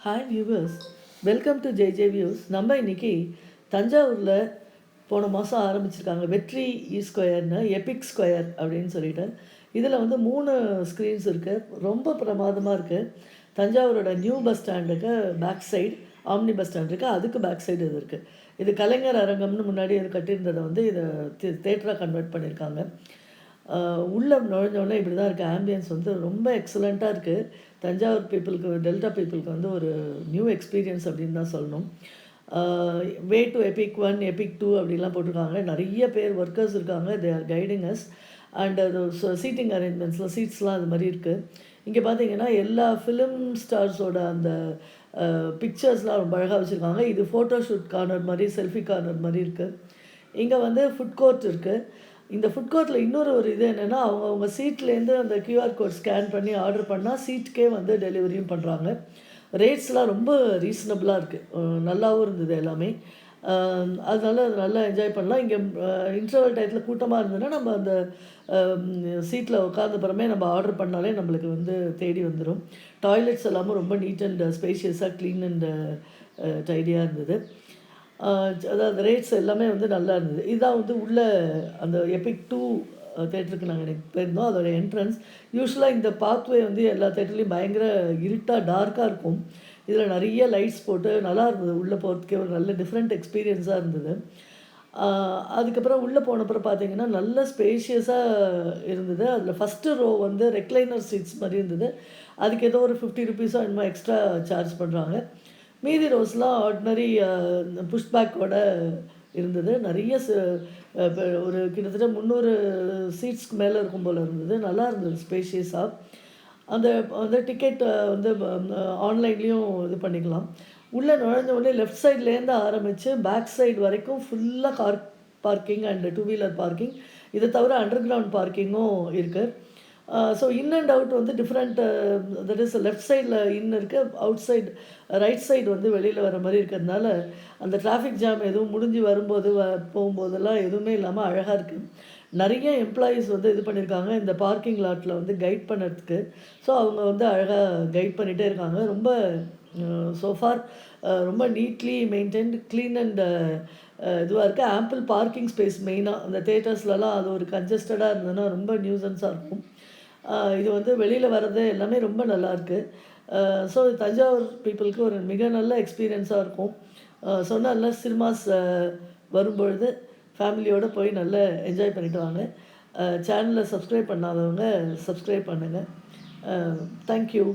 Hi viewers, welcome to J views. நம்ம இன்றைக்கி தஞ்சாவூரில் போன மாதம் ஆரம்பிச்சிருக்காங்க வெற்றி ஸ்கொயர்னு எபிக் ஸ்கொயர் அப்படின்னு சொல்லிட்டு. இதில் வந்து 3 ஸ்க்ரீன்ஸ் இருக்குது. ரொம்ப பிரமாதமாக இருக்குது. தஞ்சாவூரோட நியூ பஸ் ஸ்டாண்டுக்கு back side omni bus stand இருக்குது, அதுக்கு பேக் சைடு இது இருக்குது. இது கலைஞர் அரங்கம்னு முன்னாடி இது கட்டியிருந்ததை வந்து இதை தேட்டராக கன்வெர்ட் பண்ணியிருக்காங்க. உள்ளே நுழைஞ்சோடனே இப்படி தான் இருக்குது. ஆம்பியன்ஸ் வந்து ரொம்ப எக்ஸலண்ட்டாக இருக்குது. தஞ்சாவூர் பீப்புளுக்கு, டெல்டா பீப்புளுக்கு வந்து ஒரு நியூ எக்ஸ்பீரியன்ஸ் அப்படின்னு தான் சொல்லணும். வே டு எபிக் 1, எபிக் 2 அப்படிலாம் போட்டிருக்காங்க. நிறைய பேர் ஒர்க்கர்ஸ் இருக்காங்க. They are guiding us. And அது சீட்டிங் அரேஞ்ச்மெண்ட்ஸ்லாம் சீட்ஸ்லாம் அது மாதிரி இருக்குது. இங்கே பார்த்தீங்கன்னா எல்லா ஃபிலிம் ஸ்டார்ஸோட அந்த பிக்சர்ஸ்லாம் ரொம்ப அழகாக வச்சுருக்காங்க. இது ஃபோட்டோ ஷூட் கார்னர் மாதிரி, செல்ஃபி கார்னர் மாதிரி இருக்குது. இங்கே வந்து ஃபுட் கோர்ட் இருக்குது. இந்த ஃபுட் கோர்ட்டில் இன்னொரு இது என்னென்னா, அவங்க சீட்லேருந்து அந்த கியூஆர் கோட் ஸ்கேன் பண்ணி ஆர்டர் பண்ணால் சீட்டுக்கே வந்து டெலிவரியும் பண்ணுறாங்க. ரேட்ஸ்லாம் ரொம்ப ரீசனபிளாக இருக்குது. நல்லாவும் இருந்தது எல்லாமே. அதனால நல்லா என்ஜாய் பண்ணலாம். இங்கே இன்டர்வல் டயத்தில் கூட்டமாக இருந்ததுன்னா நம்ம அந்த சீட்டில் உட்காந்தப்புறமே நம்ம ஆர்டர் பண்ணாலே நம்மளுக்கு வந்து தேடி வந்துடும். டாய்லெட்ஸ் எல்லாமும் ரொம்ப நீட் அண்ட் ஸ்பேஷியஸாக, க்ளீன் அண்ட் டைடியாக இருந்தது. அதாவது ரேட்ஸ் எல்லாமே வந்து நல்லா இருந்தது. இதான் வந்து உள்ள அந்த எபிக் 2 தேட்டருக்கு நாங்கள் எனக்கு போயிருந்தோம். அதோட என்ட்ரன்ஸ். யூஸ்வலாக இந்த பாத்வே வந்து எல்லா தேட்டர்லேயும் பயங்கர இருட்டாக டார்க்காக இருக்கும். இதில் நிறைய லைட்ஸ் போட்டு நல்லா இருந்தது. உள்ளே போகிறதுக்கே ஒரு நல்ல டிஃப்ரெண்ட் எக்ஸ்பீரியன்ஸாக இருந்தது. அதுக்கப்புறம் உள்ளே போனப்புறம் பார்த்தீங்கன்னா நல்ல ஸ்பேஷியஸாக இருந்தது. அதில் ஃபஸ்ட்டு ரோ வந்து ரெக்லைனர் சீட்ஸ் மாதிரி இருந்தது. அதுக்கு ஏதோ ஒரு 50 ருபீஸோ என்னமோ எக்ஸ்ட்ரா சார்ஜ் பண்ணுறாங்க. மீதி ரோஸ்லாம் ஆர்டினரி புஷ்பேக்கோட இருந்தது. நிறைய ஒரு கிட்டத்தட்ட 300 சீட்ஸ்க்கு மேலே இருக்கும் போல் இருந்தது. நல்லா இருந்தது ஸ்பேஷியஸாக. அந்த அந்த டிக்கெட் வந்து ஆன்லைன்லேயும் இது பண்ணிக்கலாம். உள்ளே நுழைஞ்ச உடனே லெஃப்ட் சைட்லேருந்து ஆரம்பித்து பேக் சைடு வரைக்கும் ஃபுல்லாக car parking and 2 wheeler parking. இதை தவிர அண்டர் கிரவுண்ட் பார்க்கிங்கும் இருக்குது. ஸோ இன் அண்ட் அவுட் வந்து டிஃப்ரெண்ட், தட் இஸ் லெஃப்ட் சைடில் இன் இருக்குது, அவுட் சைடு ரைட் சைடு வந்து வெளியில் வர மாதிரி இருக்கிறதுனால அந்த டிராஃபிக் ஜாம் எதுவும் முடிஞ்சு வரும்போது போகும்போதெல்லாம் எதுவுமே இல்லாமல் அழகாக இருக்குது. நிறைய எம்ப்ளாயீஸ் வந்து இது பண்ணியிருக்காங்க இந்த பார்க்கிங் லாட்டில் வந்து கைட் பண்ணுறதுக்கு. ஸோ அவங்க வந்து அழகாக கைட் பண்ணிகிட்டே இருக்காங்க. ரொம்ப சோஃபார் ரொம்ப நீட்லி மெயின்டைன்டு, க்ளீன் அண்ட் இதுவாக இருக்குது. ஆம்பிள் பார்க்கிங் ஸ்பேஸ் மெயினாக அந்த தேட்டர்ஸ்லலாம் அது ஒரு கன்ஜஸ்டடாக இருந்ததுன்னா ரொம்ப நியூசன்ஸாக இருக்கும். இது வந்து வெளியில் வர்றது எல்லாமே ரொம்ப நல்லாயிருக்கு. ஸோ தஞ்சாவூர் பீப்புளுக்கு ஒரு மிக நல்ல எக்ஸ்பீரியன்ஸாக இருக்கும். சொன்னால சினிமாஸ் வரும்பொழுது ஃபேமிலியோடு போய் நல்லா என்ஜாய் பண்ணிவிட்டு வாங்க. சேனலை சப்ஸ்கிரைப் பண்ணாதவங்க சப்ஸ்கிரைப் பண்ணுங்கள். தேங்க்யூ.